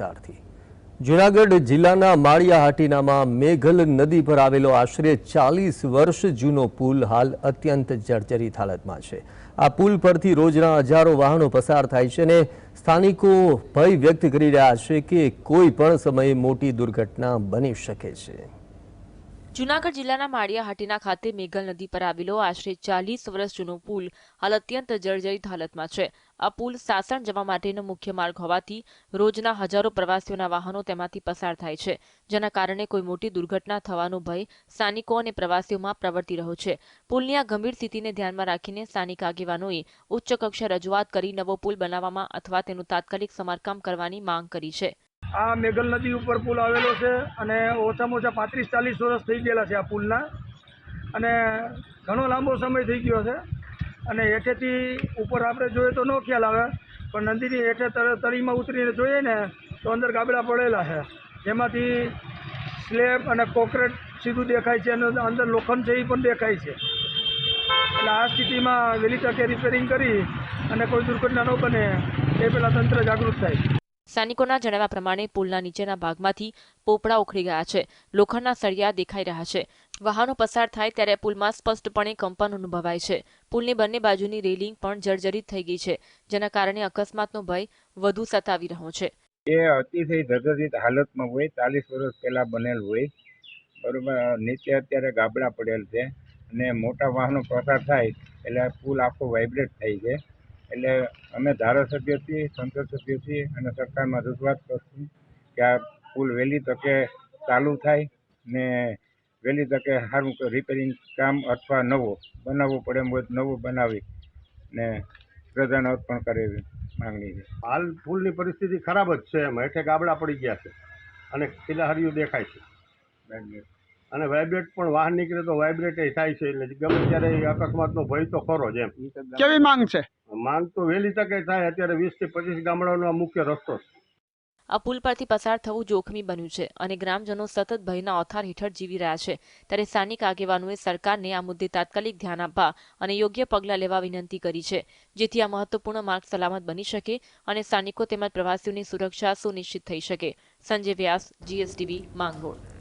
તારથી જૂનાગઢ જિલ્લાના માળિયા હાટીનામાં મેઘલ નદી પર આવેલો આશરે 40 વર્ષ જૂનો પુલ હાલ અત્યંત જર્જરિત હાલતમાં છે। આ પુલ પરથી રોજના હજારો વાહનો પસાર થાય છે અને સ્થાનિકો ભય વ્યક્ત કરી રહ્યા છે કે કોઈ પણ સમયે મોટી દુર્ઘટના બની શકે છે। જૂનાગઢ જિલ્લાના માળિયા હાટીના ખાતે મેઘલ નદી પર આવેલો આશરે 40 વર્ષ જૂનો પુલ હાલ અત્યંત જર્જરિત હાલતમાં છે। આ પુલ સાસણ જવા માટેનો મુખ્ય માર્ગ હોવાથી રોજના હજારો પ્રવાસીઓના વાહનો તેમાંથી પસાર થાય છે, જેના કારણે કોઈ મોટી દુર્ઘટના થવાનો ભય સ્થાનિકો અને પ્રવાસીઓમાં પ્રવર્તી રહ્યો છે। પુલની આ ગંભીર સ્થિતિને ધ્યાનમાં રાખીને સ્થાનિક આગેવાનોએ ઉચ્ચ કક્ષાએ રજૂઆત કરી નવો પુલ બનાવવામાં અથવા તેનું તાત્કાલિક સમારકામ કરવાની માંગ કરી છે। આ મેઘલ નદી ઉપર પુલ આવેલો છે અને ઓછામાં ઓછા 35-40 વર્ષ થઈ ગયેલા છે આ પુલના, અને ઘણો લાંબો સમય થઈ ગયો છે। અને હેઠેથી ઉપર આપણે જોઈએ તો ન ખ્યાલ આવે, પણ નદીની હેઠે તળીમાં ઉતરીને જોઈએ ને તો અંદર ગાબડા પડેલા છે, જેમાંથી સ્લેબ અને કોન્ક્રીટ સીધું દેખાય છે અને અંદર લોખંડ છે એ પણ દેખાય છે। એટલે આ સ્થિતિમાં વહેલી તકે રિપેરિંગ કરી અને કોઈ દુર્ઘટના ન બને એ પહેલાં તંત્ર જાગૃત થાય। સ્થાનિકોના જણાવ્યા પ્રમાણે પુલના નીચેના ભાગમાંથી પોપડા ઉખડી ગયા છે, લોખંડના સળિયા દેખાઈ રહ્યા છે। વાહનો પસાર થાય ત્યારે પુલમાં સ્પષ્ટપણે કંપન અનુભવાય છે। પુલની બંને બાજુની રેલિંગ પણ જર્જરિત થઈ ગઈ છે, જેના કારણે અકસ્માતનો ભય વધુ સતાવી રહ્યો છે। એ અતિશય જર્જરિત હાલતમાં હોય, 40 વર્ષ પહેલા બનેલ હોય, બરોબર। નીચે અત્યારે ગાબડા પડેલ છે અને મોટા વાહનો પસાર થાય એટલે પુલ આખો વાઇબ્રેટ થાય છે। એટલે અમે ધારાસભ્યથી, સંસદ સભ્યથી અને સરકારમાં રજૂઆત કરશું કે આ પુલ વહેલી તકે ચાલુ થાય ને વહેલી તકે સારું રિપેરિંગ કામ અથવા નવો બનાવવો પડે એમ હોય નવો બનાવી ને પ્રજાને અર્પણ કરે એવી માંગણી છે। હાલ પુલની પરિસ્થિતિ ખરાબ જ છે, એમ હેઠે ગાબડા પડી ગયા છે અને ખીલાહરીઓ દેખાય છે અને વાઇબ્રેટ પણ વાહન નીકળે તો વાઇબ્રેટ થાય છે, એટલે ગમે ત્યારે અકસ્માતનો ભય તો ખરો જ એમ। કેવી માંગ છે? માંગ તો વહેલી તકે થાય। અત્યારે 20 થી 25 ગામડાનો આ મુખ્ય રસ્તો છે। આ પુલ પરથી પસાર થવું જોખમી બન્યું છે અને ગ્રામજનો સતત ભયના ઓથાર હેઠળ જીવી રહ્યા છે, ત્યારે સ્થાનિક આગેવાનોએ સરકારને આ મુદ્દે તાત્કાલિક ધ્યાન આપવા અને યોગ્ય પગલાં લેવા વિનંતી કરી છે, જેથી આ મહત્વપૂર્ણ માર્ગ સલામત બની શકે અને સ્થાનિકો તેમજ પ્રવાસીઓની સુરક્ષા સુનિશ્ચિત થઈ શકે। સંજય વ્યાસ, GSTV, માંગરોળ।